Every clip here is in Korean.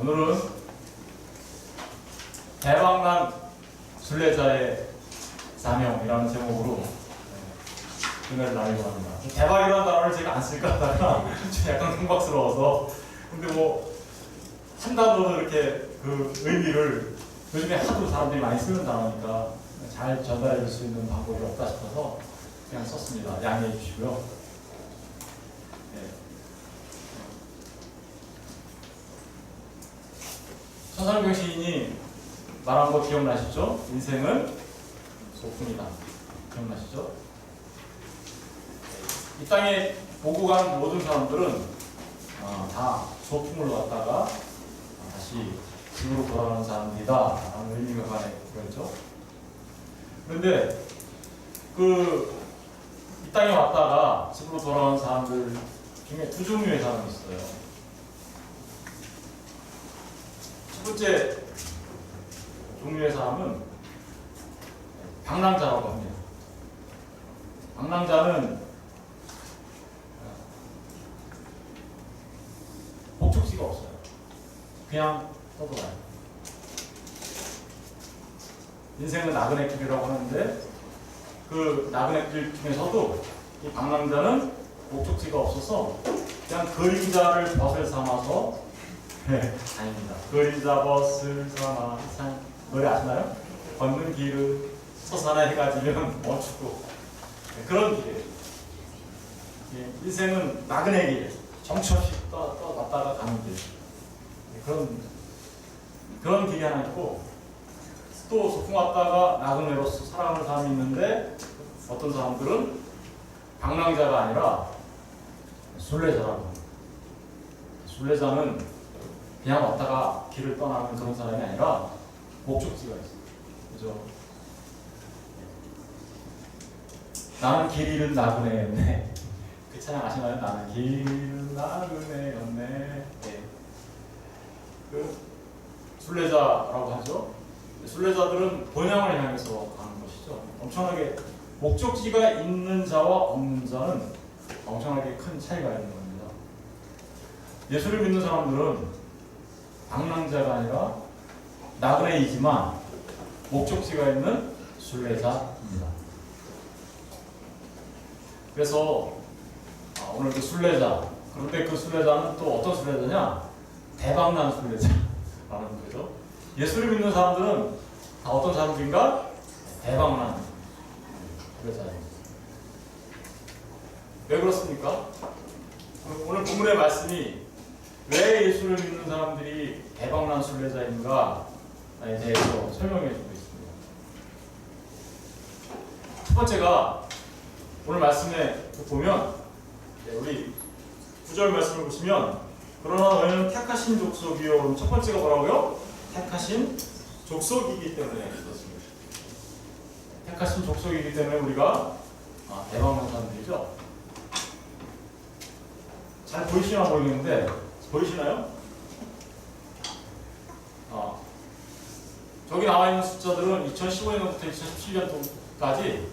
오늘은 대박난 순례자의 사명이라는 제목으로 은혜를 나누려고 합니다. 대박이라는 단어를 제가 안 쓸까 하다가 약간 경박스러워서, 근데 뭐 한 단어로 이렇게 그 의미를 요즘에 하도 사람들이 많이 쓰는 단어니까 잘 전달해 줄 수 있는 방법이 없다 싶어서 그냥 썼습니다. 양해해 주시고요. 네. 서상경 시인이 말한 거 기억나시죠? 인생은 소풍이다. 기억나시죠? 이 땅에 보고 간 모든 사람들은 다 소풍을 왔다가 다시 집으로 돌아가는 사람들이다 라는 의미가 가네 그랬죠. 그런데 이 땅에 왔다가 집으로 돌아가는 사람들 중에 두 종류의 사람이 있어요. 첫 번째 종류의 사람은 방랑자라고 합니다. 방랑자는 목적지가 없어요. 그냥 떠돌아요. 인생은 나그네 길이라고 하는데 그 나그네 길 중에서도 이 방랑자는 목적지가 없어서 그냥 그림자를 벗을 삼아서 다닙니다. 그림자 벗을 삼아 노래 아시나요? 걷는 길은 서산에 해가 지면 멈추고 그런 길이에요. 인생은 나그네 길, 정처 없이 떠났다가 가는 길. 그런 길이 하나 있고, 또 소풍 왔다가 나그네로서 살아가는 사람이 있는데, 어떤 사람들은 방랑자가 아니라 순례자라고 합니다. 순례자는 그냥 왔다가 길을 떠나는 그런 사람이 아니라 목적지가 있어요. 그죠? 나는 길 잃은 나그네였네. 그 찬양 아시나요? 나는 길 잃은 나그네였네. 네. 그 순례자라고 하죠. 순례자들은 본향을 향해서 가는 것이죠. 엄청나게 목적지가 있는 자와 없는 자는 엄청나게 큰 차이가 있는 겁니다. 예수를 믿는 사람들은 방랑자가 아니라 나그네이지만 목적지가 있는 순례자입니다. 그래서 오늘 그 순례자, 그런데 그 순례자는 또 어떤 순례자냐? 대박난 순례자라는 거죠. 예수를 믿는 사람들은 다 어떤 사람들인가? 대박난 순례자입니다. 왜 그렇습니까? 오늘 본문의 말씀이 왜 예수를 믿는 사람들이 대박난 순례자인가에 대해서 설명해 주고 있습니다. 첫 번째가 오늘 말씀에 보면 우리 9절 말씀을 보시면 그러나 너희는 택하신 족속이요. 첫 번째가 뭐라고요? 택하신 족속이기 때문에 그렇습니다. 택하신 족속이기 때문에 우리가 대박난 사람들이죠. 잘 보이시나 모르겠는데 보이시나요? 저기 나와 있는 숫자들은 2015년부터 2017년도까지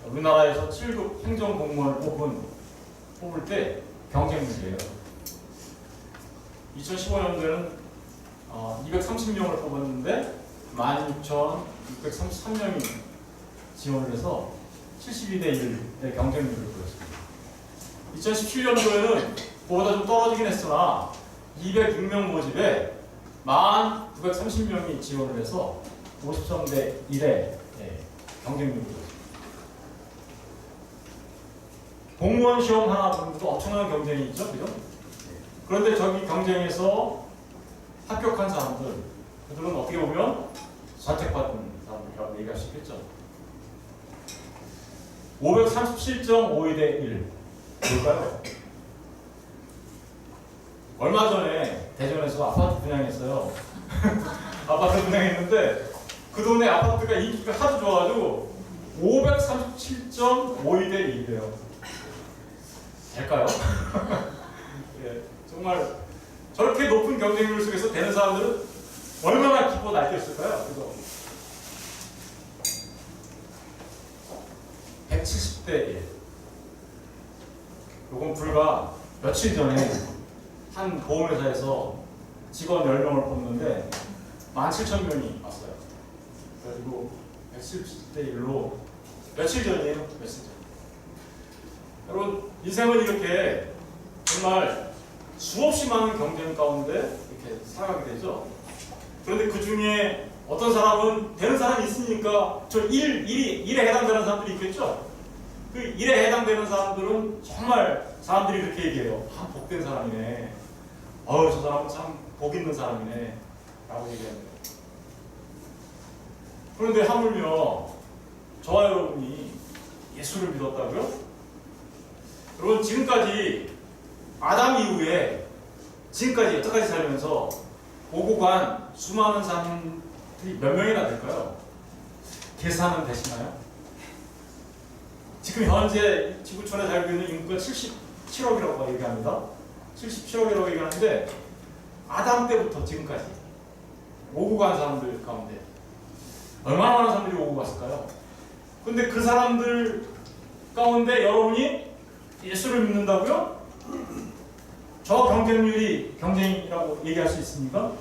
우리나라에서 7급 행정공무원을 뽑을 때 경쟁률이에요. 2015년도에는 230명을 뽑았는데 16,633명이 지원을 해서 72대 1의 경쟁률을 보였습니다. 2017년도에는 그보다 좀 떨어지긴 했으나 206명 모집에 1,930명이 지원을 해서 53대 1의 경쟁률을 보였습니다. 공무원 시험 하나 보는데도 엄청난 경쟁이 있죠, 그죠? 그런데 저기 경쟁에서 합격한 사람들, 그들은 어떻게 보면 선택받은 사람들이라고 얘기할 수 있겠죠. 537.52대 1. 뭘까요? 얼마 전에 대전에서 아파트 분양했어요. 아파트 분양했는데 그 동네 아파트가 인기가 하도 좋아가지고 537.52대 1이래요. 될까요? 예, 정말 저렇게 높은 경쟁률 속에서 되는 사람들은 얼마나 기뻐 날뛰었을까요? 그래서 170대 1. 요건 불과 며칠 전에 한 보험회사에서 직원 10명을 뽑는데 17,000명이 왔어요. 그래가지고 170대 1로 며칠 전이에요. 며칠 전. 여러분 인생은 이렇게 정말 수없이 많은 경쟁 가운데 이렇게 살아가게 되죠. 그런데 그 중에 어떤 사람은 되는 사람이 있으니까 저 일에 해당되는 사람들이 있겠죠. 그 일에 해당되는 사람들은 정말 사람들이 그렇게 얘기해요. 참 복된 사람이네. 저 사람은 참 복 있는 사람이네. 라고 얘기합니다. 그런데 하물며 저와 여러분이 예수를 믿었다고요? 여러분 지금까지 아담 이후에 지금까지 여태까지 살면서 오고 간 수많은 사람들이 몇 명이나 될까요? 계산은 되시나요? 지금 현재 지구촌에 살고 있는 인구가 77억이라고 얘기합니다. 77억이라고 얘기하는데 아담 때부터 지금까지 오고 간 사람들 가운데 얼마나 많은 사람들이 오고 갔을까요? 근데 그 사람들 가운데 여러분이 예수를 믿는다고요? 저 경쟁률이 경쟁이라고 얘기할 수 있습니까?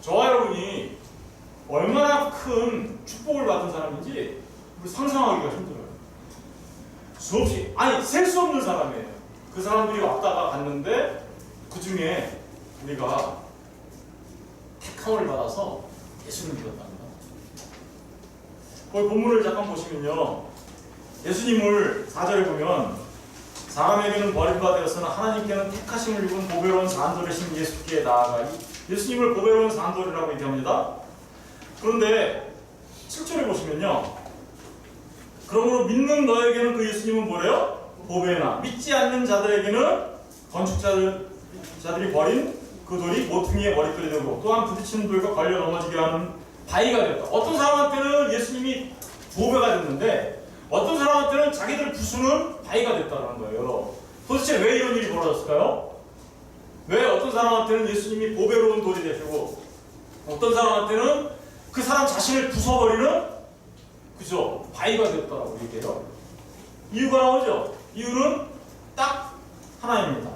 저와 여러분이 얼마나 큰 축복을 받은 사람인지 상상하기가 힘들어요. 수없이, 셀 수 없는 사람이에요. 그 사람들이 왔다가 갔는데 그 중에 우리가 택함을 받아서 예수를 믿었답니다. 거기 본문을 잠깐 보시면요, 예수님을 4절에 보면 사람에게는 버림받았으나 하나님께는 택하심을 입은 보배로운 산돌이신 예수께 나아가 예수님을 보배로운 산돌이라고 얘기합니다. 그런데 7절에 보시면요, 그러므로 믿는 너에게는 그 예수님은 뭐래요? 보배나 믿지 않는 자들에게는 건축자들이 버린 그 돌이 모퉁이의 머리털이 되고 또한 부딪히는 돌과 걸려 넘어지게 하는 바위가 되었다. 어떤 사람한테는 예수님이 보배가 됐는데 어떤 사람한테는 자기들 부수는 바위가 됐다는 거예요. 도대체 왜 이런 일이 벌어졌을까요? 왜 어떤 사람한테는 예수님이 보배로운 돌이 되시고 어떤 사람한테는 그 사람 자신을 부숴버리는 그죠? 바위가 됐다라고 얘기해요. 이유가 나오죠? 이유는 딱 하나입니다.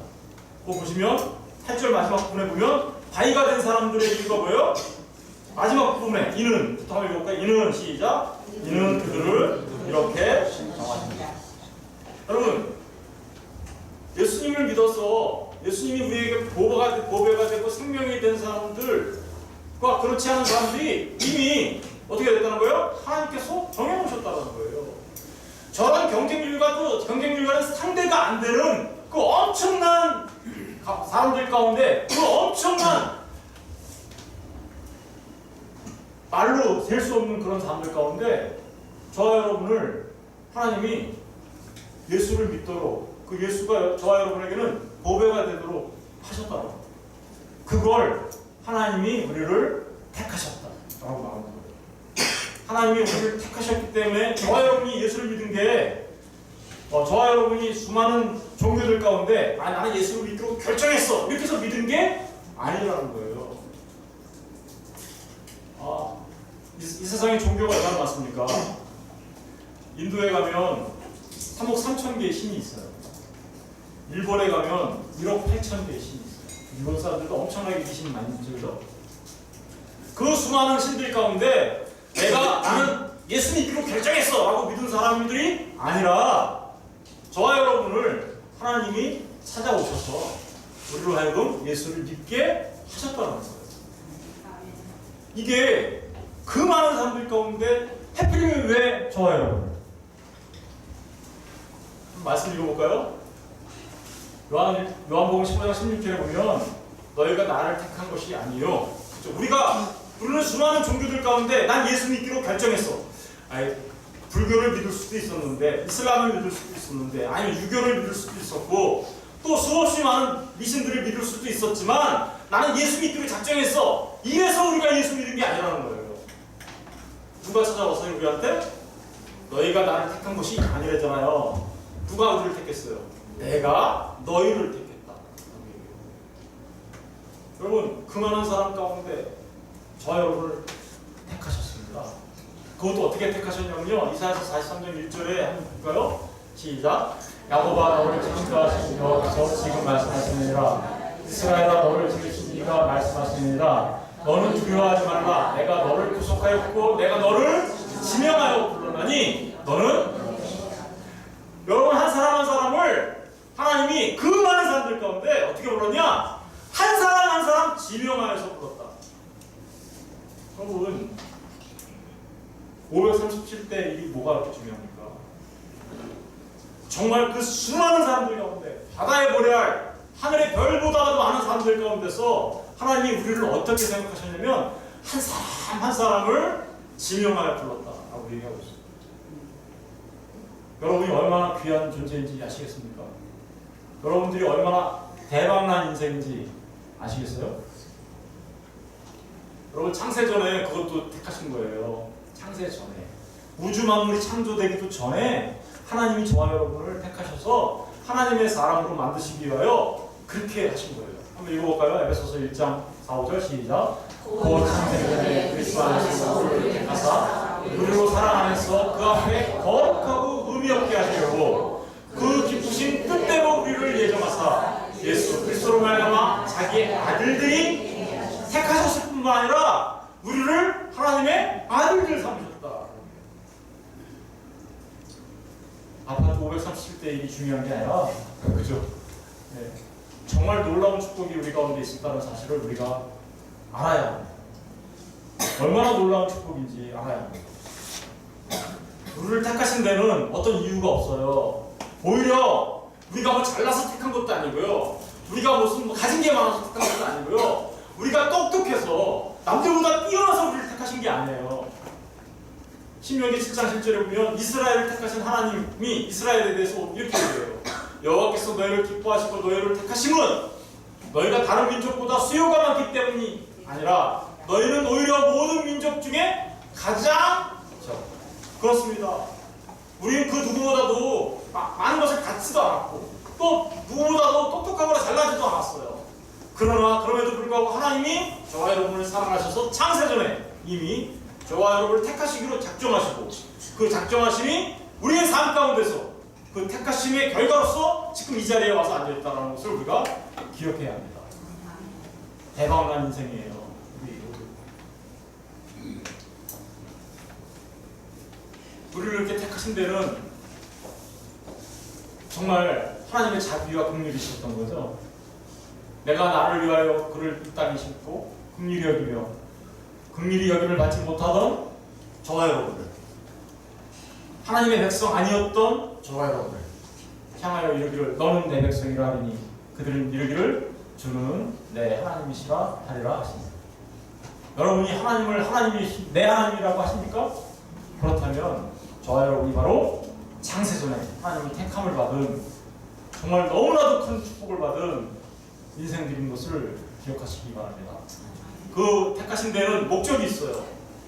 그거 보시면 8절 마지막 부분에 보면 바위가 된 사람들의 이유가 뭐예요? 마지막 부분에 이는 부터 한번 읽어볼까요? 이는 시작. 이는 그들을 이렇게 정하십니다. 여러분 예수님을 믿어서 예수님이 우리에게 보배가 되고 생명이 된 사람들과 그렇지 않은 사람들이 이미 어떻게 됐다는 거예요? 하나님께서 정해놓으셨다는 거예요. 저런 경쟁률과는 상대가 안 되는 그 엄청난 사람들 가운데 그 엄청난 말로 셀 수 없는 그런 사람들 가운데 저와 여러분을 하나님이 예수를 믿도록 그 예수가 저와 여러분에게는 보배가 되도록 하셨다고. 그걸 하나님이 우리를 택하셨다라고 말하는 거예요. 하나님이 우리를 택하셨기 때문에 저와 여러분이 예수를 믿은 게 저와 여러분이 수많은 종교들 가운데 나는 예수를 믿기로 결정했어 이렇게 해서 믿은 게 아니라는 거예요. 이 세상에 종교가 얼마나 많습니까? 인도에 가면 3억 3천 개의 신이 있어요. 일본에 가면 1억 8천 개의 신이 있어요. 일본 사람들도 엄청나게 귀신이 많이 믿죠. 그 수많은 신들 가운데 나는 예수 믿기로 결정했어 라고 믿은 사람들이 아니라 저와 여러분을 하나님이 찾아오셔서 우리로 하여금 예수를 믿게 하셨다는 거예요. 이게 그 많은 사람들 가운데 하필이면 왜 저와 여러분? 말씀 읽어볼까요? 요한복음 15장 16절에 보면 너희가 나를 택한 것이 아니요. 그렇죠? 우리는 수많은 종교들 가운데 난 예수 믿기로 결정했어. 불교를 믿을 수도 있었는데 이슬람을 믿을 수도 있었는데 아니면 유교를 믿을 수도 있었고 또 수없이 많은 미신들을 믿을 수도 있었지만 나는 예수 믿기로 작정했어. 이래서 우리가 예수 믿은 게 아니라는 거예요. 누가 찾아와서 우리한테 너희가 나를 택한 것이 아니랬잖아요. 누가 우리를 택했어요? 내가 너희를 택했다. 여러분 그 많은 사람 가운데 저와 여러분을 택하셨습니다. 그것도 어떻게 택하셨냐면요. 이사야서 43장 1절에 한번 볼까요? 시작. 야곱아 너를 지금까지 여기서 지금 말씀하시느니라 이스라엘아 너를 지키시니가 말씀하십니다. 너는 두려워하지 말라. 내가 너를 구속하였고 내가 너를 지명하여 불렀나니 너는 여러분 한 사람 한 사람을 하나님이 그 많은 사람들 가운데 어떻게 불렀냐? 한 사람 한 사람 지명하여서 불렀다. 여러분 537대 1이 뭐가 그렇게 중요합니까? 정말 그 수많은 사람들 가운데 바다의 모래알 하늘의 별보다도 많은 사람들 가운데서 하나님이 우리를 어떻게 생각하셨냐면 한 사람 한 사람을 지명하여 불렀다라고 얘기하고 있습니다. 여러분이 얼마나 귀한 존재인지 아시겠습니까? 여러분들이 얼마나 대박난 인생인지 아시겠어요? 여러분 창세전에 그것도 택하신 거예요. 창세전에 우주 만물이 창조되기도 전에 하나님이 저와 여러분을 택하셔서 하나님의 사람으로 만드시기 위하여 그렇게 하신 거예요. 한번 읽어볼까요? 에베소서 1장 4, 5절 시작. 곧 창세전에 그리스도 안에서 우리를 택하사 우리로 사랑 안에서 그 앞에 거룩하고 의미 없게 하시려고 그 기쁘신 뜻대로 우리를 예정하사 예수 그리스도로 말미암아 자기의 아들들이 택하셨을 뿐만 아니라 우리를 하나님의 아들들 삼으셨다. 아파트 537대 1이 중요한 게 아니라 그죠? 네. 정말 놀라운 축복이 우리 가운데 있었다는 사실을 우리가 알아야 합니다. 얼마나 놀라운 축복인지 알아야 합니다. 우리를 택하신 데는 어떤 이유가 없어요. 오히려 우리가 뭐 잘나서 택한 것도 아니고요. 우리가 무슨 가진 게 많아서 택한 것도 아니고요. 우리가 똑똑해서 남들보다 뛰어나서 우리를 택하신 게 아니에요. 신명기 7장 7절에 보면 이스라엘을 택하신 하나님이 이스라엘에 대해서 이렇게 얘기해요. 여호와께서 너희를 기뻐하시고 너희를 택하심은 너희가 다른 민족보다 수요가 많기 때문이 아니라 너희는 오히려 모든 민족 중에 가장 그렇습니다. 우리는 그 누구보다도 많은 것을 갖지도 않았고 또 누구보다도 똑똑하거나 잘나지도 않았어요. 그러나 그럼에도 불구하고 하나님이 저와 여러분을 사랑하셔서 창세전에 이미 저와 여러분을 택하시기로 작정하시고 그 작정하심이 우리의 삶 가운데서 그 택하심의 결과로서 지금 이 자리에 와서 앉아있다는 것을 우리가 기억해야 합니다. 대박난 인생이에요. 우리를 이렇게 택하신 데는 정말 하나님의 자비와 긍휼이셨던 거죠. 내가 나를 위하여 그를 이 땅에 심고 긍휼히 여기며 긍휼히 여김을 받지 못하던 저와 여러분들, 하나님의 백성 아니었던 저와 여러분들 향하여 이르기를 너는 내 백성이라 하리니 그들은 이르기를 주는 내 하나님이시라 하리라 하십니다. 여러분이 하나님을 하나님이 내 하나님이라고 하십니까? 그렇다면 저와 여러분이 바로 창세전에 하나님의 택함을 받은 정말 너무나도 큰 축복을 받은 인생들인 것을 기억하시기 바랍니다. 그 택하신 데는 목적이 있어요.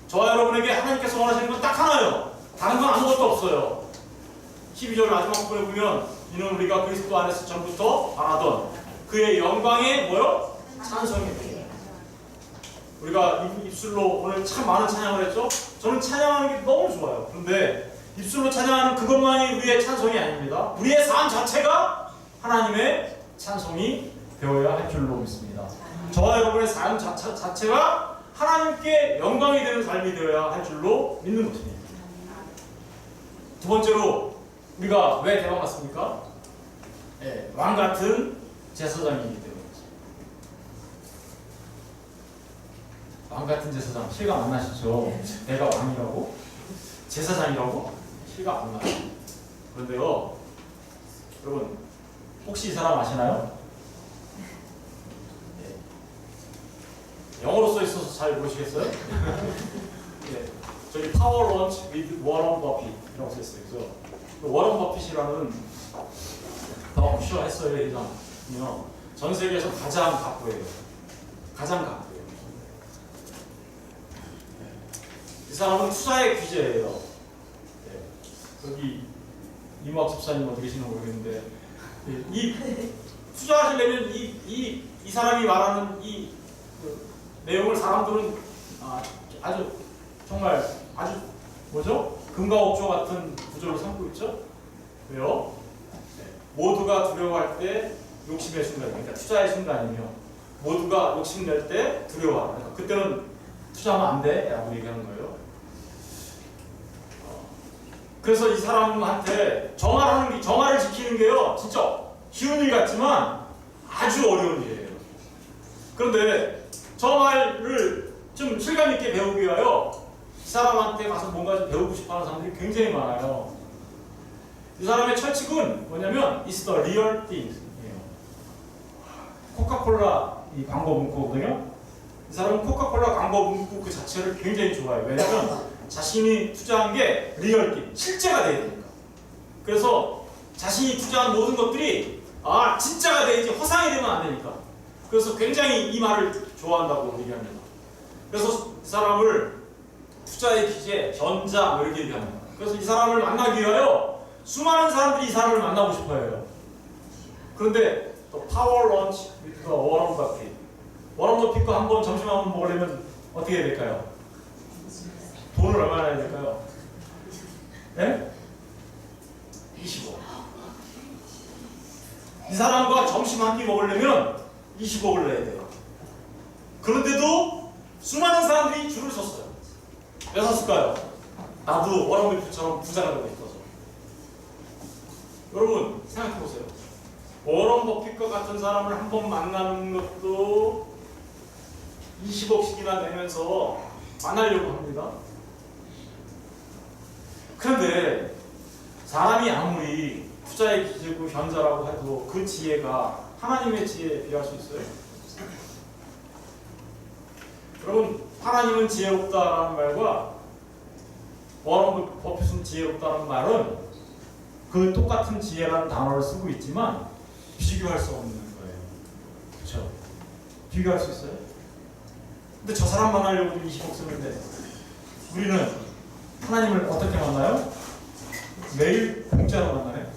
저와 여러분에게 하나님께서 원하시는 건 딱 하나예요. 다른 건 아무것도 없어요. 12절 마지막 부분에 보면 이는 우리가 그리스도 안에서 전부터 바라던 그의 영광의 뭐요? 찬송입니다. 우리가 입술로 오늘 참 많은 찬양을 했죠? 저는 찬양하는 게 너무 좋아요. 그런데 입술로 찬양하는 그것만이 우리의 찬송이 아닙니다. 우리의 삶 자체가 하나님의 찬송이 되어야 할 줄로 믿습니다. 저와 여러분의 삶 자체가 하나님께 영광이 되는 삶이 되어야 할 줄로 믿는 것입니다. 두 번째로 우리가 왜 대박났습니까? 네, 왕 같은 제사장이기 때문이죠. 왕 같은 제사장 실감 안 나시죠? 내가 왕이라고? 제사장이라고? 실감 안 나요. 그런데요, 여러분 혹시 이 사람 아시나요? 네. 영어로 써 있어서 잘 모르시겠어요? 네. 저기 파워 런치 with 워런 버핏이라고 써 있어요. 그래서 워런 버핏이라는 버크셔 해서의 회장이요, 전 세계에서 가장 갑부예요. 가장 갑부예요. 이 사람은 투자의 귀재예요. 네. 여기 이모학 집사님 어디 계시는지 모르겠는데, 이 투자하시려면 이 사람이 말하는 그 내용을 사람들은 아주 정말 아주 뭐죠? 금과 옥조 같은 구조를 삼고 있죠. 왜요? 네. 모두가 두려워할 때 욕심의 순간, 그러니까 투자의 순간이며 모두가 욕심낼 때 두려워하는. 그러니까 그때는 투자하면 안 돼 라고 얘기하는 거예요. 그래서 이 사람한테 정화를 지키는 게요 진짜 쉬운 일 같지만 아주 어려운 일이에요. 그런데 정화를 좀 실감 있게 배우기 위하여 이 사람한테 가서 뭔가 좀 배우고 싶어하는 사람들이 굉장히 많아요. 이 사람의 철칙은 뭐냐면 It's the real thing 이에요. 코카콜라 이 광고 문구거든요. 이 사람은 코카콜라 광고 문구 그 자체를 굉장히 좋아해요. 왜냐면 자신이 투자한 게 리얼티, 실제가 돼야 되니까. 그래서 자신이 투자한 모든 것들이 진짜가 돼야지 허상이 되면 안 되니까. 그래서 굉장히 이 말을 좋아한다고 얘기합니다. 그래서 이 사람을 투자의 기재, 전자 뭐 이렇게 얘기합니다. 그래서 이 사람을 만나기 위하여 수많은 사람들이 이 사람을 만나고 싶어 해요. 그런데 또 파워 런치 with 워런 버핏. 워런 버핏과 한번 점심 한번 먹으려면 어떻게 해야 될까요? 돈을 얼마나 해야 될까요? 네? 20억. 이 사람과 점심 한 끼 먹으려면 20억을 내야 돼요. 그런데도 수많은 사람들이 줄을 섰어요. 왜 섰을까요? 나도 워런 버핏처럼 부자가 되고 싶어서. 여러분 생각해보세요. 워런 버핏과 같은 사람을 한번 만나는 것도 20억씩이나 내면서 만나려고 합니다. 그런데 사람이 아무리 투자의 기재고 현자라고 해도 그 지혜가 하나님의 지혜에 비할 수 있어요? 여러분 하나님은 지혜롭다라는 말과 워런 버핏은 지혜롭다는 말은 그 똑같은 지혜라는 단어를 쓰고 있지만 비교할 수 없는 거예요. 그렇죠? 비교할 수 있어요? 근데 저 사람 만나려고 20억 쓰는데 우리는 하나님을 어떻게 만나요? 매일 공짜로 만나네.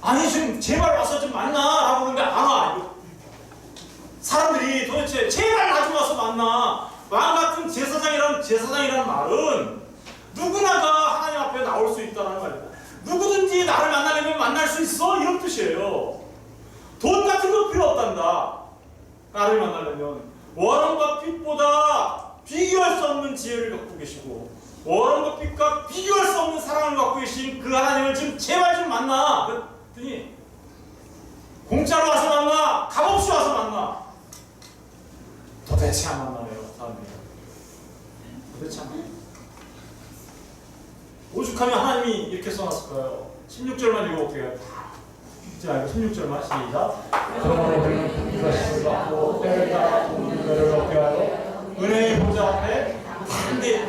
아니 지금 제발 와서 좀 만나 라고 그러는데 안 와. 사람들이 도대체 제발 나 좀 와서 만나. 마음 같은 제사장이라는 말은 누구나가 하나님 앞에 나올 수 있다는 말이다. 누구든지 나를 만나려면 만날 수 있어 이런 뜻이에요. 돈 같은 거 필요 없단다. 나를 만나려면 워런 버핏보다 비교할 수 없는 지혜를 갖고 계시고 워런 버핏과 비교할 수 없는 사랑을 갖고 계신 그 하나님을 지금 제발 좀 만나. 그랬더니 공짜로 와서 만나, 값없이 와서 만나. 도대체 안 만나네요 사람들이. 도대체 안 만나. 오죽하면 하나님이 이렇게 써놨을까요? 16절만 읽어볼게요. 자, 이거 16절만 시작. 그러므로 우리는 이것을 받고 때를 따라 은혜를 얻게 하여 은혜의 보좌 앞에 담대히,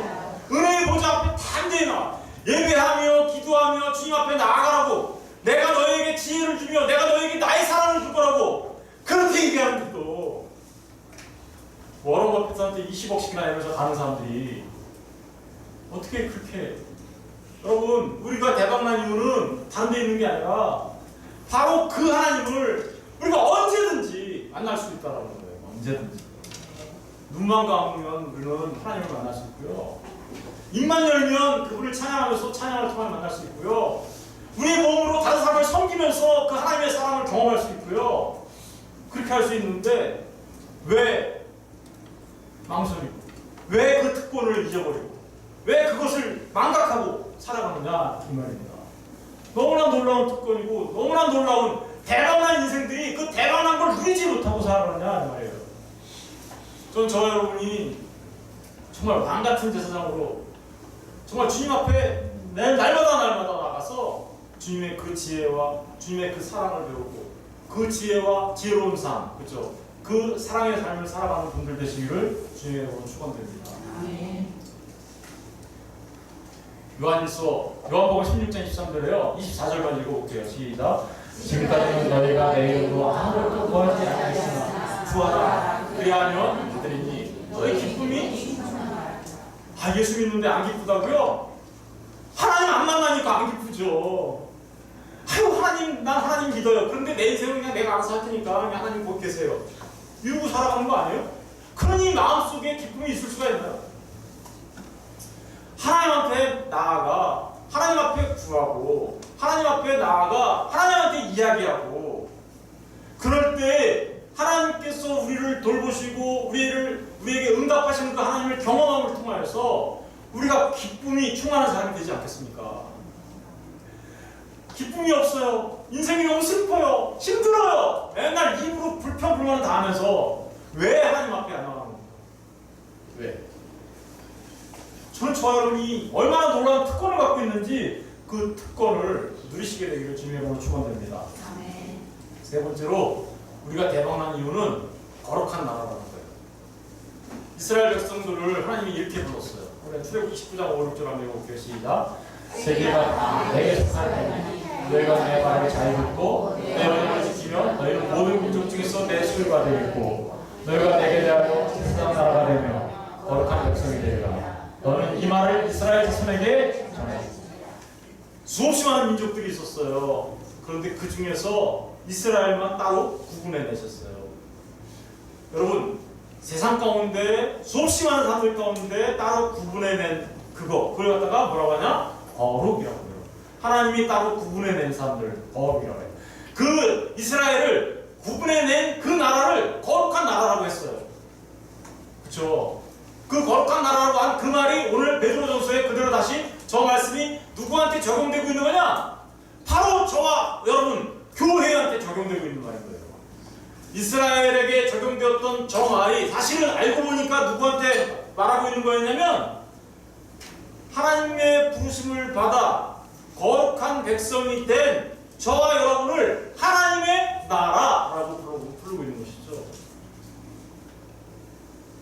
은혜의 보좌 앞에 담대히 나와 예배하며 기도하며 주님 앞에 나아가라고. 내가 너에게 지혜를 주며 내가 너에게 나의 사랑을 줄 거라고 그렇게 얘기하는데도 워런 버핏한테 20억씩이나 내면서 가는 사람들이 어떻게 그렇게. 여러분 우리가 대박난 이유는 다른 데 있는 게 아니라 바로 그 하나님을 우리가 언제든지 만날 수 있다는 거예요. 언제든지. 눈만 감으면 우리는 하나님을 만날 수 있고요. 입만 열면 그분을 찬양하면서 찬양을 통해 만날 수 있고요. 우리의 몸으로 다른 사람을 섬기면서 그 하나님의 사랑을 경험할 수 있고요. 그렇게 할 수 있는데 왜 망설이고 왜 그 특권을 잊어버리고 왜 그것을 망각하고 살아가느냐 이 말입니다. 너무나 놀라운 특권이고 너무나 놀라운 대단한 인생들이 그 대단한 걸 누리지 못하고 살아가느냐 이 말이에요. 저는 저 여러분이 정말 왕같은 제사장으로 정말 주님 앞에 날마다 나가서 주님의 그 지혜와 주님의 그 사랑을 배우고 그 지혜와 지혜로운 삶, 그렇죠? 그 사랑의 삶을 살아가는 분들 되시기를 주님의 이름으로 축원드립니다. 요한복음 16장 23절에요. 24절만 읽어볼게요. 시작. 지금까지는 너희가 내 이름으로 아무것도 구하지 않았으나 구하라. 그리하면 받으리니 너희 기쁨이. 예수 믿는데 안 기쁘다고요? 하나님 안 만나니까 안 기쁘죠. 하나님, 난 하나님 믿어요. 그런데 내 인생은 그냥 내가 알아서 할 테니까 그냥 하나님 곧 계세요. 이러고 살아가는 거 아니에요? 그러니 마음속에 기쁨이 있을 수가 있나요? 하나님한테 나아가 하나님 앞에 구하고 하나님 앞에 나아가 하나님한테 이야기하고, 그럴 때 하나님께서 우리를 돌보시고 우리에게 응답하시는 그 하나님을 경험함을 통하여서 우리가 기쁨이 충만한 사람이 되지 않겠습니까? 기쁨이 없어요. 인생이 너무 슬퍼요. 힘들어요. 맨날 입으로 불평불만 다 하면서 왜 하나님 앞에 안 나가는 겁니까? 왜? 저는 저와 여러분이 얼마나 놀라운 특권을 갖고 있는지 그 특권을 누리시게 되기를 주님의 이름으로 축원드립니다. 세 번째로 우리가 대박난 이유는 거룩한 나라라는 거예요. 이스라엘 백성들을 하나님이 이렇게 불렀어요. 우리 출애굽기 19장 5, 6절 한번 읽어볼게요. 시작. 세계가 내게 속하니 너희가 내 말을 잘 듣고 내 언약을 지키면 너희는 모든 민족 중에서 내 소유가 되겠고 너희가 내게 대하여 세상 나라가 되며 거룩한 백성이 되리라. 너는 이 말을 이스라엘 자손에게 전해. 수없이 많은 민족들이 있었어요. 그런데 그 중에서 이스라엘만 따로 구분해내셨어요. 여러분, 세상 가운데 수없이 많은 사람들 가운데 따로 구분해낸 그걸 갖다가 뭐라고 하냐? 거룩이라고 해요. 하나님이 따로 구분해낸 사람들 거룩이라고 해요. 그 이스라엘을 구분해낸 그 나라를 거룩한 나라라고 했어요. 그렇죠? 그 거룩한 나라라고 한 그 말이 오늘 베드로전서에 그대로 다시 저 말씀이 누구한테 적용되고 있는 거냐? 바로 저와 여러분 교회한테 적용되고 있는 말인 거예요. 이스라엘에게 적용되었던 저 말이 사실은 알고 보니까 누구한테 말하고 있는 거였냐면 하나님의 부르심을 받아 거룩한 백성이 된 저와 여러분을 하나님의 나라라고 부르고 있는 것이죠.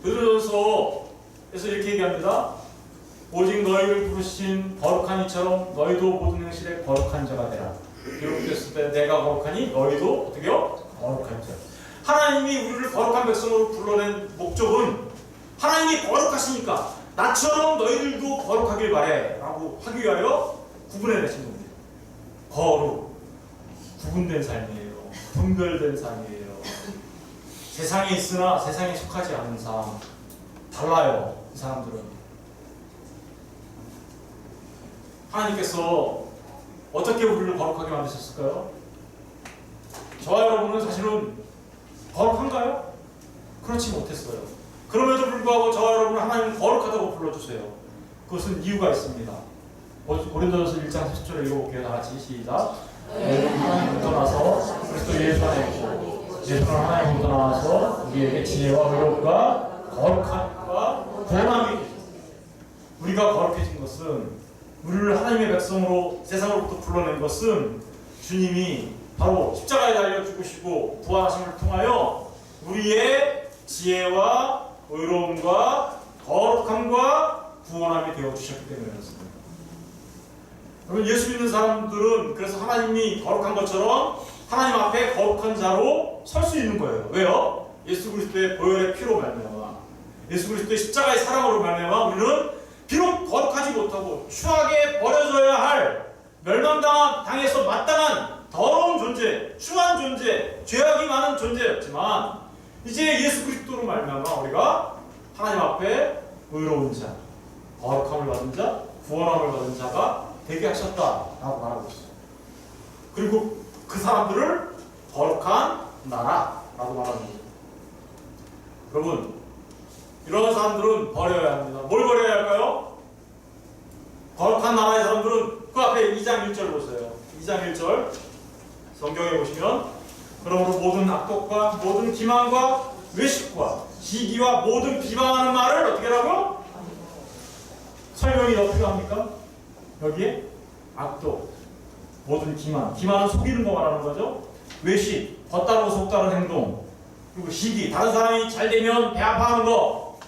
베드로전서에서 이렇게 얘기합니다. 오직 너희를 부르신 거룩한 이처럼 너희도 모든 행실에 거룩한 자가 되라. 기록됐을 때 내가 거룩하니 너희도 어떻게요? 거룩한 자. 하나님이 우리를 거룩한 백성으로 불러낸 목적은 하나님이 거룩하시니까 나처럼 너희들도 거룩하길 바래 라고 하기 위하여 구분해내신 겁니다. 거룩, 구분된 삶이에요. 분별된 삶이에요. 세상에 있으나 세상에 속하지 않은 사람 달라요. 이 사람들은 하나님께서 어떻게 우리를 거룩하게 만드셨을까요? 저와 여러분은 사실은 거룩한가요? 그렇지 못했어요. 그럼에도 불구하고 저와 여러분은 하나님 거룩하다고 불러주세요. 그것은 이유가 있습니다. 고린도전서 1장 40절을 읽어볼게요. 다 같이 시작. 하나님부터 나서 그리스도 예수 안에 있고 예수는 하나님부터 나와서 우리에게 지혜와 의롭과 거룩함과 구원함이 우리가 거룩해진 것은 우리를 하나님의 백성으로 세상으로부터 불러낸 것은 주님이 바로 십자가에 달려 죽으시고 부활하심을 통하여 우리의 지혜와 의로움과 거룩함과 구원함이 되어주셨기 때문이었습니다. 여러분, 예수 믿는 사람들은 그래서 하나님이 거룩한 것처럼 하나님 앞에 거룩한 자로 설 수 있는 거예요. 왜요? 예수 그리스도의 보혈의 피로 말미암아 예수 그리스도의 십자가의 사랑으로 말미암아 우리는 비록 거룩하지 못하고 추하게 버려져야 할 멸망당해서 마땅한 더러운 존재, 추한 존재, 죄악이 많은 존재였지만 이제 예수 그리스도로 말미암아 우리가 하나님 앞에 의로운 자, 거룩함을 받은 자, 구원함을 받은 자가 되게 하셨다라고 말하고 있어요. 그리고 그 사람들을 거룩한 나라라고 말하는 거죠. 여러분, 이런 사람들은 버려야 합니다. 뭘 버려야 할까요? 거룩한 나라의 사람들은 그 앞에 2장 1절 보세요. 2장 1절 성경에 보시면 그러므로 모든 악독과 모든 기만과 외식과 시기와 모든 비방하는 말을 어떻게 하라고요? 설명이 더 필요합니까? 여기에 악독, 모든 기만은 속이는 거 말하는 거죠. 외식, 겉다르고 속다른 행동, 그리고 시기, 다른 사람이 잘 되면 배 아파하는 거,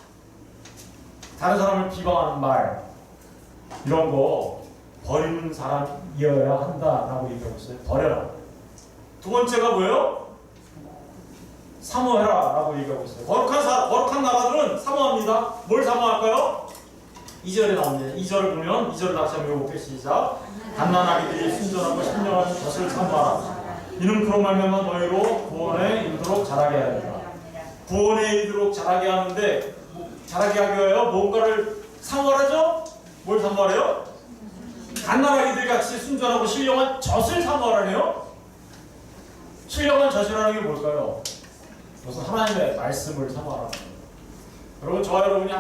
다른 사람을 비방하는 말, 이런 거 버리는 사람이어야 한다라고 얘기하고 있어요. 버려라. 두 번째가 뭐예요? 사모해라 라고 얘기하고 있어요. 거룩한 나라들은 사모합니다. 뭘 사모할까요? 2절에 나옵니다. 2절을 보면 2절을 다시 한번 읽어볼게요. 시작. 갓난아기들이 순전하고 신령한 젖을 사모하라. 이는 그런 말미암아 너희로 구원에 이르도록 자라게 하리라. 구원에 이르도록 자라게 하는데 자라게 하기 위하여 뭔가를 사모하라죠? 뭘 사모하래요? 갓난아기들 같이 순전하고 신령한 젖을 사모하라네요. 저지라는 게 뭘까요? 그것은 하나님의 말씀을 사모하라는 거예요. 여러분, 저와 여러분이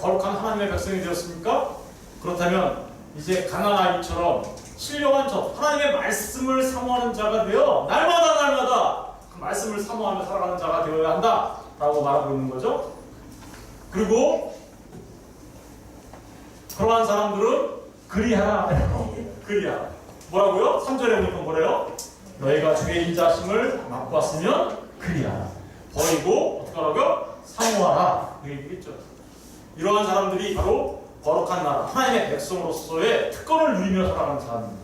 거룩한 하나님의 백성이 되었습니까? 그렇다면 이제 가난한 아이처럼 신령한 하나님의 말씀을 사모하는 자가 되어 날마다 그 말씀을 사모하며 살아가는 자가 되어야 한다라고 말하고 있는 거죠. 그리고 그러한 사람들은 그리하라. 그리하라. 뭐라고요? 3절에 보니까 뭐래요? 너희가 주의 인자심을 맛보았으면 그리하라. 버리고 어떻게 하라고요? 사모하라. 그 얘기겠죠. 이러한 사람들이 바로 거룩한 나라, 하나님의 백성으로서의 특권을 누리며 살아가는 사람입니다.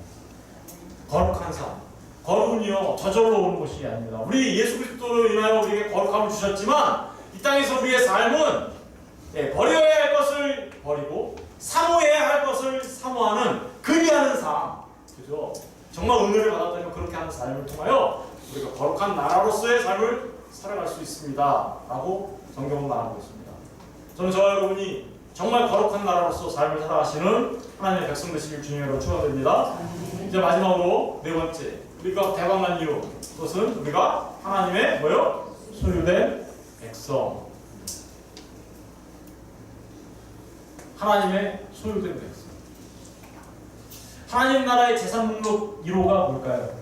거룩한 삶. 거룩은요, 저절로 오는 것이 아닙니다. 우리 예수 그리스도로 인하여 우리에게 거룩함을 주셨지만 이 땅에서 우리의 삶은 버려야 할 것을 버리고 사모해야 할 것을 사모하는 그리하는 삶. 그죠? 정말 은혜를 받았다면 그렇게 하는 삶을 통하여 우리가 거룩한 나라로서의 삶을 살아갈 수 있습니다. 라고 성경은 말하고 있습니다. 저는 저와 여러분이 정말 거룩한 나라로서 삶을 살아가시는 하나님의 백성 되시길 주님으로 축원드립니다. 이제 마지막으로 네 번째, 우리가 대박난 이유, 그것은 우리가 하나님의 뭐요? 소유된 백성. 하나님의 소유된 백성. 하나님 나라의 재산 목록 1호가 뭘까요?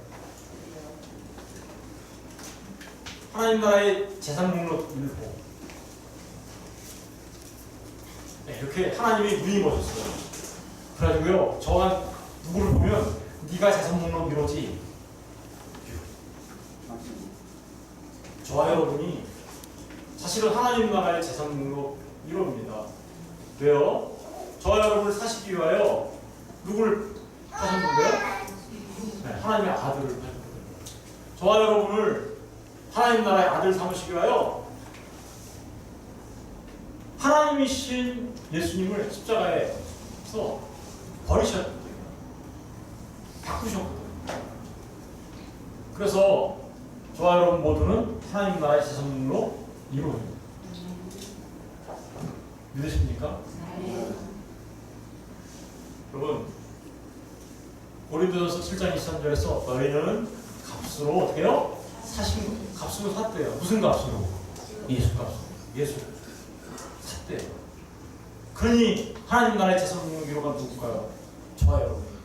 하나님 나라의 재산 목록 1호. 네, 이렇게 하나님이 눈이 멋있어요. 그래가지고요, 저와 누구를 보면 네가 재산 목록 1호지. 저와 여러분이 사실은 하나님 나라의 재산 목록 1호입니다. 왜요? 저와 여러분을 사시기 위하여 누구를 하셨는데요? 네, 하나님의 아들을 하셨거든요. 저와 여러분을 하나님 나라의 아들 삼으시기 위하여 하나님이신 예수님을 십자가에서 버리셨거든요. 바꾸셨거든요. 그래서 저와 여러분 모두는 하나님 나라의 재산으로 이루어집니다. 믿으십니까? 네. 여러분, 고린도전서 7장 23절에서 너희는 값으로 어떻게 해요? 사신 거예요. 값으로 샀대요. 무슨 값으로? 예수 값으로. 예수 샀대요. 그러니 하나님 나라의 재산 목록이로가 누굴까요? 저와 여러분이죠.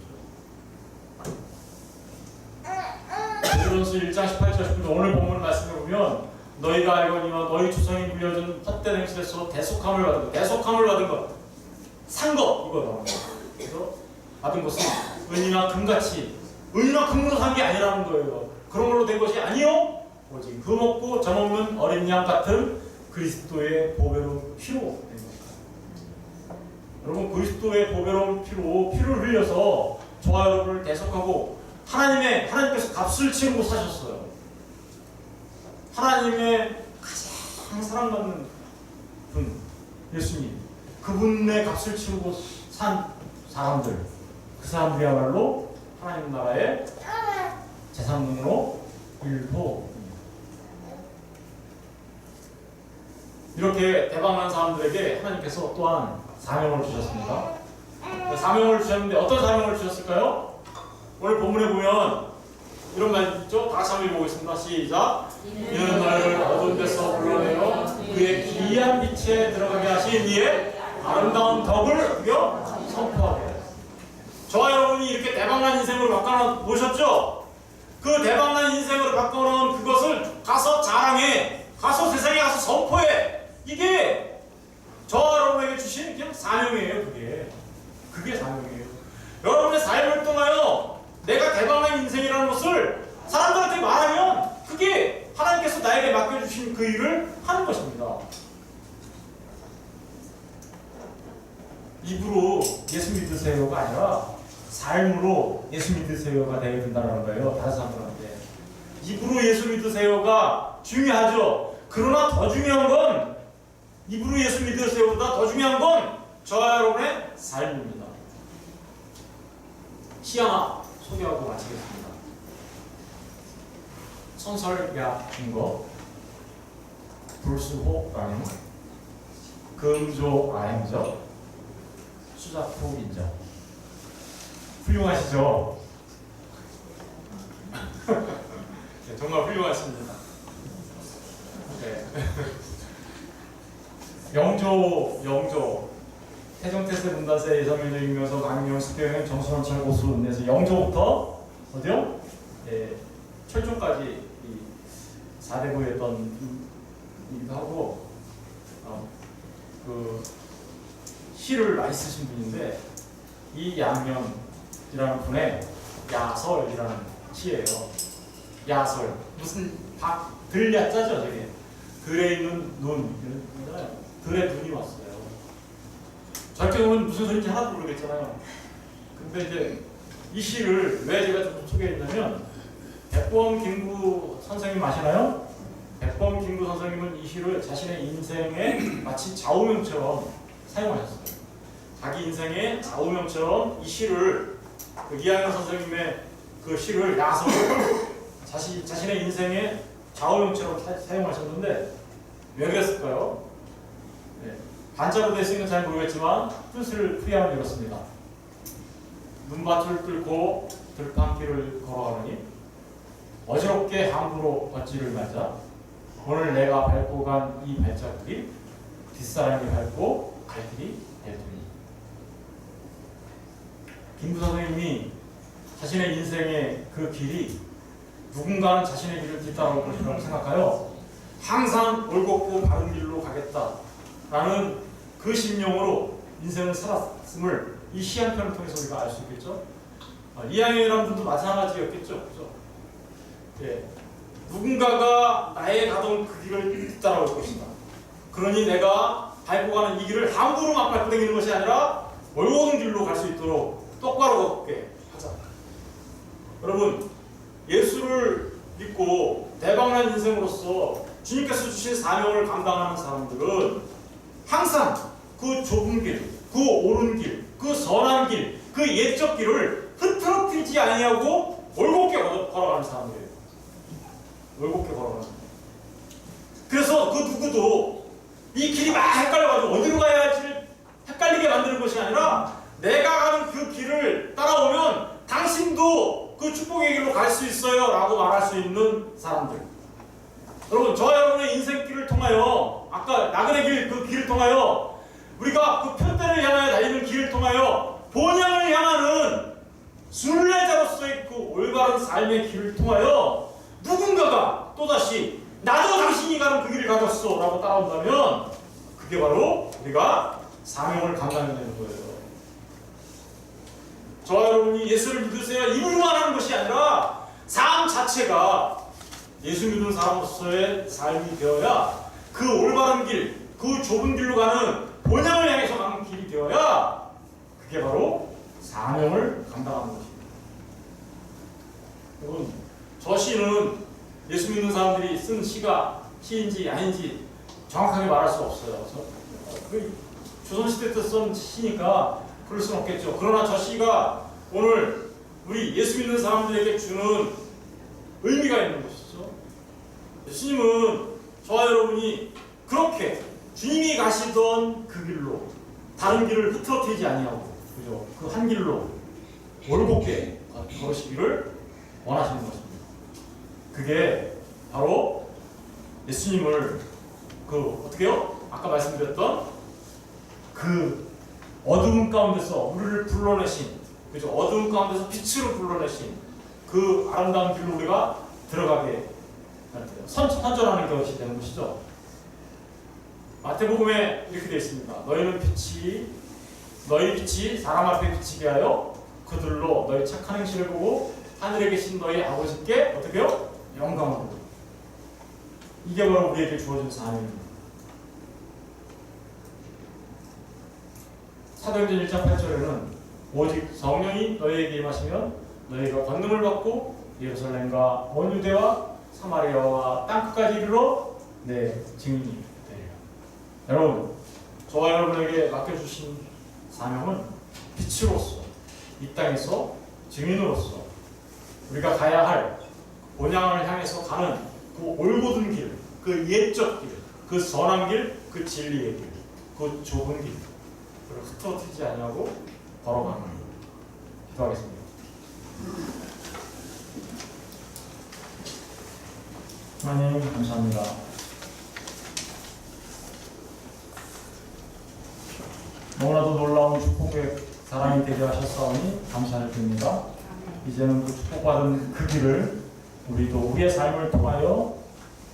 고린도전서 1장 18절 19절 오늘 본문 말씀해 보면 너희가 알거니와 너희 조상이 물려준 헛된 행실에서 대속함을 받은 것, 대속함을 받은 것, 산 것, 이거다. 그래서 받은 것은 은이나 금같이, 은이나 금으로 산 게 아니라는 거예요. 그런 걸로 된 것이 아니요, 오직 흠없고 점없는 어린 양 같은 그리스도의 보배로운 피로 된 것입니다. 여러분, 그리스도의 보배로운 피를 흘려서 저와 여러분을 대속하고 하나님께서 값을 치르고 사셨어요. 하나님의 가장 사랑받는 분, 예수님. 그분의 값을 치르고 산 사람들, 그 사람들이야말로 하나님 나라의 재산으로 1호. 이렇게 대박난 사람들에게 하나님께서 또한 사명을 주셨습니다. 사명을 주셨는데 어떤 사명을 주셨을까요? 오늘 본문에 보면 이런 말 있죠? 다 같이 한번 읽어보겠습니다. 시작. 이는 너를 어두운 데서 불러내어 그의 기이한 빛에 들어가게 하신 이의 아름다운 덕을 선포하게. 저와 여러분이 이렇게 대박난 인생으로 바꿔놓으셨죠? 그 대박난 인생으로 바꿔놓은 그것을 가서 자랑해, 가서 세상에 가서 선포해. 이게 저와 여러분에게 주신 그냥 사명이에요. 그게 사명이에요. 여러분의 삶을 통하여 내가 대박난 인생이라는 것을 사람들한테 말하면 그게 하나님께서 나에게 맡겨주신 그 일을 하는 것입니다. 입으로 예수 믿으세요가 아니라 삶으로 예수 믿으세요가 되어야 된다는 거예요. 다른 사람들한테. 입으로 예수 믿으세요가 중요하죠. 그러나 더 중요한 건 입으로 예수 믿으세요보다 더 중요한 건 저와 여러분의 삶입니다. 시 하나 소개하고 마치겠습니다. 선설야 중거 불수호 라는 금조 아행저 수작후 인정. 훌륭하시죠? 정말 훌륭하십니다. 네. 영조 태종태세 문단세 예성민주 익명서 강명 숙교행 정순원철 고수 내서 영조부터 어디요? 예, 철조까지 이 4대부였던 이기도 하고 그 시를 많이 쓰신 분인데 이 양면이라는 분의 야설이라는 시예요. 야설 무슨 들야자죠 저게. 들에 있는 눈 들에 눈이 왔어요. 저렇게 보면 무슨 소리인지 하나도 모르겠잖아요. 근데 이제 이 시를 왜 제가 좀 소개했냐면 백범 김구 선생님 아시나요? 백범 김구 선생님은 이 시를 자신의 인생에 마치 좌우명처럼 사용하셨어요. 자기 인생의 좌우명처럼 이 시를 그 이하영 선생님의 그 시를 야설을 자신의 인생의 좌우명처럼 사용하셨는데 왜 그랬을까요? 네. 한자로 되어 있으면 잘 모르겠지만 뜻을 풀이하면 이렇습니다. 눈밭을 뚫고 들판길을 걸어가느니 어지럽게 함부로 걷지를 말자. 오늘 내가 밟고 간 이 발자국이 뒷사람이 밟고 갈 길이 될 테니. 김구 선생님이 자신의 인생의 그 길이 누군가는 자신의 길을 뒤따라올 것이라고 생각하여 항상 올곧고 바른 길로 가겠다라는 그 심령으로 인생을 살았음을 이 시 한 편을 통해서 우리가 알 수 있겠죠. 이항영이라는 분도 마찬가지였겠죠. 그죠? 예. 누군가가 나의 가던 그 길을 뒤따라올 것이다. 그러니 내가 밟고 가는 이 길을 함부로 막 밟고 다니는 것이 아니라 올곧은 길로 갈 수 있도록 똑바로 걷게 하자. 여러분, 예수를 믿고 대박난 인생으로서 주님께서 주신 사명을 감당하는 사람들은 항상 그 좁은 길, 그 옳은 길, 그 선한 길, 그 옛적 길을 흐트러뜨리지 아니하고 올곧게 걸어가는 사람들이에요. 올곧게 걸어가는 사람들. 그래서 그 누구도 이 길이 막 헷갈려가지고 어디로 가야 할지를 헷갈리게 만드는 것이 아니라 내가 가는 그 길을 따라오면 당신도 그 축복의 길로 갈 수 있어요 라고 말할 수 있는 사람들. 여러분, 저와 여러분의 인생길을 통하여 아까 나그네 길, 그 길을 통하여 우리가 그 편대를 향하여 달리는 길을 통하여 본향을 향하는 순례자로서의 그 올바른 삶의 길을 통하여 누군가가 또다시 나도 당신이 가는 그 길을 가졌어 라고 따라온다면 그게 바로 우리가 사명을 감당해내는 거예요. 저와 여러분이 예수를 믿으세요 입으로만 하는 것이 아니라 삶 자체가 예수 믿는 사람으로서의 삶이 되어야 그 올바른 길, 그 좁은 길로 가는 본향을 향해서 가는 길이 되어야 그게 바로 사명을 감당하는 것입니다. 여러분, 저 시는 예수 믿는 사람들이 쓴 시가 시인지 아닌지 정확하게 말할 수 없어요. 조선시대 때 쓴 시니까 그럴 수는 없겠죠. 그러나 저 시가 오늘 우리 예수 믿는 사람들에게 주는 의미가 있는 것이죠. 예수님은 저와 여러분이 그렇게 주님이 가시던 그 길로 다른 길을 흐트러뜨리지 아니하고 그죠? 그 한 길로 올곧게 걸으시기를 원하시는 것입니다. 그게 바로 예수님을 그 어떻게요? 아까 말씀드렸던 그 어두운 가운데서 우리를 불러내신 그죠? 어두운 가운데서 빛으로 불러내신 그 아름다운 길로 우리가 들어가게 선전하는 것이 되는 것이죠. 마태복음에 이렇게 되어 있습니다. 너희 빛이 사람 앞에 비치게 하여 그들로 너희 착한 행실을 보고 하늘에 계신 너희 아버지께 어떻게요? 영광을 보고. 이게 바로 우리에게 주어진 사명입니다. 사도행전 1장 8절에는 오직 성령이 너희에게 임하시면 너희가 권능을 받고 예루살렘과 온 유대와 사마리아와 땅끝까지 이르러 내 증인이 되리라. 여러분, 저와 여러분에게 맡겨주신 사명은 빛으로서 이 땅에서 증인으로서 우리가 가야 할 본향을 향해서 가는 그 올곧은 길, 그 옛적 길, 그 선한 길, 그 진리의 길, 그 좁은 길, 그걸 흐트러뜨리지 아니하고 걸어가는 길. 기도하겠습니다. 하나님 감사합니다. 너무나도 놀라운 축복의 사랑이 되게 하셨사오니 감사를 드립니다. 이제는 그 축복받은 그 길을 우리도 우리의 삶을 통하여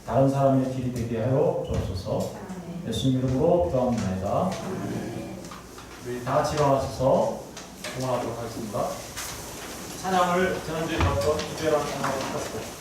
다른 사람의 길이 되게 하여 주옵소서. 예수님 이름으로 기도합니다. 우리 다 같이 일어나셔서 공헌하도록 하겠습니다. 찬양을 지난주에 봤던 이주애라는 찬양으로 부탁드립니다.